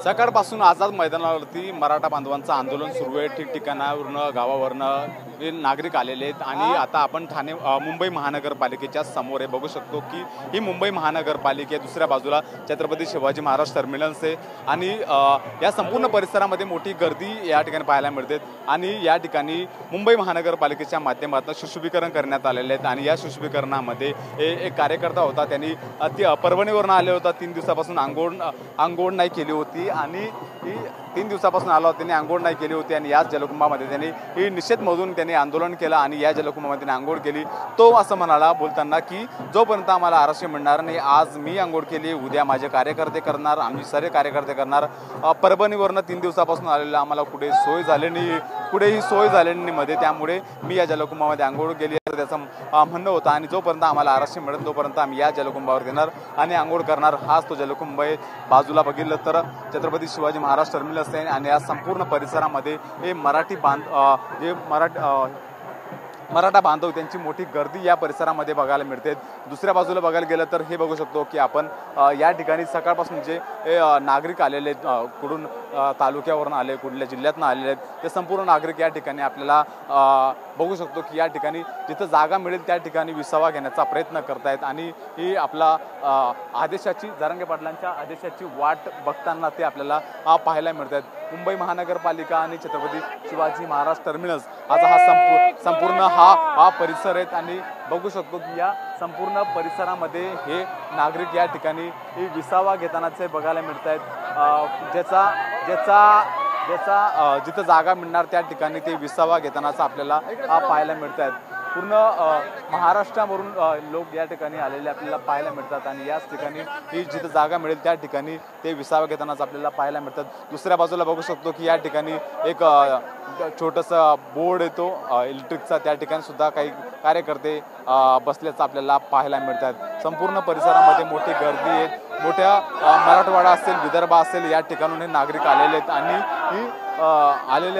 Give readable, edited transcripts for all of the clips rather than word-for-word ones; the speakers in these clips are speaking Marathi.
सकाळपासून आझाद मैदानावरती मराठा बांधवांचं आंदोलन सुरू आहे। ठिकठिकाणावरून गावावरनं नागरिक आलेले आहेत आणि आता आपण मुंबई महानगरपालिकेच्या समोर आहे। बघू शकतो की ही मुंबई महानगरपालिका दुसऱ्या बाजूला छत्रपती शिवाजी महाराज टर्मिनल्स आहे आणि या संपूर्ण परिसरामध्ये मोठी गर्दी या ठिकाणी पाहायला मिळते आणि या ठिकाणी मुंबई महानगरपालिकेच्या माध्यमातून सुशोभीकरण करण्यात आलेले आहेत आणि या सुशोभीकरणामध्ये एक कार्यकर्ता होता, त्यांनी परभणीवरून आले होता। 3 दिवसापासून आंघोळ नाही केली होती आणि 3 दिवसापासून आला होता, त्यांनी आंघोळ नाही केली होती आणि याच जलकुंभामध्ये त्यांनी ही निषेध मधून त्यांनी आंदोलन केलं आणि या जलकुंभामध्ये त्यांनी आंघोळ केली। तो असं म्हणाला बोलताना की जोपर्यंत आम्हाला आरक्षण मिळणार नाही, आज मी आंघोळ केली, उद्या माझे कार्यकर्ते करणार, आम्ही सर्व कार्यकर्ते करणार। परभणीवरून 3 दिवसापासून आलेलं आम्हाला कुठे सोय झाली नाही, कुठेही सोय झालेली नाही मध्ये, त्यामुळे मी या जलकुंभामध्ये आंघोळ केली त्याचं म्हणणं होतं आणि जोपर्यंत आम्हाला आरक्षण मिळेल तोपर्यंत आम्ही या जलकुंभावर देणार आणि आंघोळ करणार। हाच तो जलकुंभ आहे। बाजूला बघितलं तर छत्रपती शिवाजी महाराज टर्मिनस आहे आणि या संपूर्ण परिसरामध्ये हे मराठा बांधव त्यांची मोठी गर्दी या परिसरामध्ये बघायला मिळते। दुसऱ्या बाजूला बघायला गेलं तर हे बघू शकतो की आपण या ठिकाणी सकाळपासून जे नागरिक आलेले आहेत, कुठून तालुक्यावरून आले, कुठल्या जिल्ह्यातून आलेले आहेत, ते संपूर्ण नागरिक या ठिकाणी आपल्याला बघू शकतो की या ठिकाणी जिथं जागा मिळेल त्या ठिकाणी विसावा घेण्याचा प्रयत्न करतायत आणि ही आपला जरांगे पाटलांच्या आदेशाची वाट बघताना ते आपल्याला पाहायला मिळतात। मुंबई महानगरपालिका आणि छत्रपती शिवाजी महाराज टर्मिनस हा संपूर्ण हा परिसर आहे आणि बघू शकतो की या संपूर्ण परिसरामध्ये हे नागरिक या ठिकाणी विसावा घेतानाचे बघायला मिळत आहेत। ज्याचा जिथं जागा मिळणार त्या ठिकाणी ते विसावा घेतानाचा आपल्याला पाहायला मिळत आहेत। पूर्ण महाराष्ट्रावरून लोक या ठिकाणी आलेले आपल्याला पाहायला मिळतात आणि याच ठिकाणी ही जिथं जागा मिळेल त्या ठिकाणी ते विसावा घेतानाच आपल्याला पाहायला मिळतात। दुसऱ्या बाजूला बघू शकतो की या ठिकाणी एक छोटासा बोर्ड येतो इलेक्ट्रिकचा, त्या ठिकाणी सुद्धा काही कार्यकर्ते बसल्याचं आपल्याला पाहायला मिळतात। संपूर्ण परिसरामध्ये मोठी गर्दी आहे, मोठ्या मराठवाडा असेल, विदर्भ असेल, या ठिकाणून हे नागरिक आलेले आहेत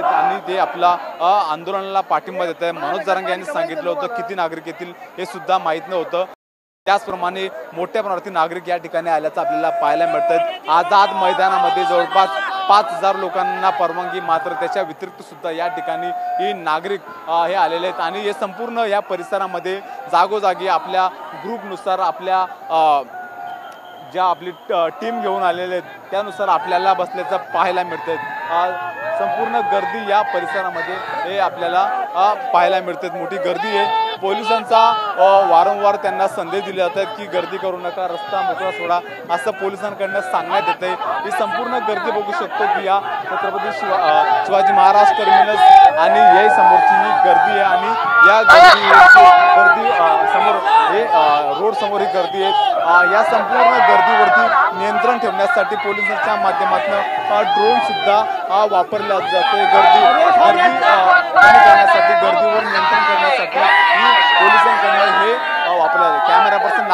आणि ते आपला आंदोलनाला पाठिंबा देत आहे। मनोज जरांगे यांनी सांगितलं होतं किती नागरिक येतील हे सुद्धा माहीत नव्हतं, त्याचप्रमाणे मोठ्या प्रमाणात नागरिक या ठिकाणी आल्याचं आपल्याला पाहायला मिळतं। आझाद मैदानामध्ये जवळपास 5000 लोकांना परवानगी, मात्र त्याच्या व्यतिरिक्त सुद्धा या ठिकाणी ही नागरिक हे आलेले आहेत आणि हे संपूर्ण या परिसरामध्ये जागोजागी आपल्या ग्रुपनुसार आपल्या ज्या आपली टीम घेऊन आलेले आहेत त्यानुसार आपल्याला बसल्याचं पाहायला मिळतं। संपूर्ण गर्दी या परिसरामध्ये हे आपल्याला पाहायला मिळते, मोठी गर्दी आहे। पोलिसांचा वारंवार त्यांना संदेश दिले जातात की गर्दी करू नका, रस्ता मोकळा सोडा, असं पोलिसांकडनं सांगण्यात येते। ही संपूर्ण गर्दी बघू शकतो की या छत्रपती शिवाजी महाराज टर्मिनस आणि या समोरची ही गर्दी आहे आणि या गर्दी समोर हे रोड समोर ही गर्दी आहे। या संपूर्ण गर्दीवरती नियंत्रण ठेवण्यासाठी पोलिसांच्या माध्यमातून ड्रोन सुद्धा वापरला जातोय। गर्दी कमी करण्यासाठी, गर्दीवर नियंत्रण करण्यासाठी पोलिसांकडून हे वापरलं जातं। कॅमेरा पर्सन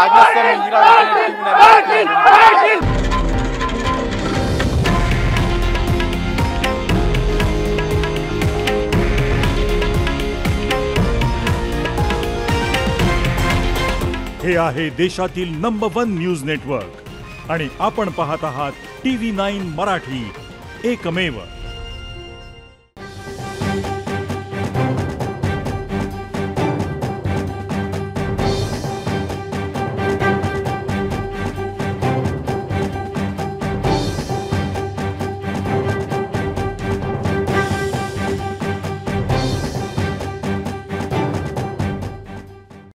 हे आहे देशातील नंबर 1 न्यूज नेटवर्क आणि आपण पाहत आहात TV9 मराठी, एकमेव।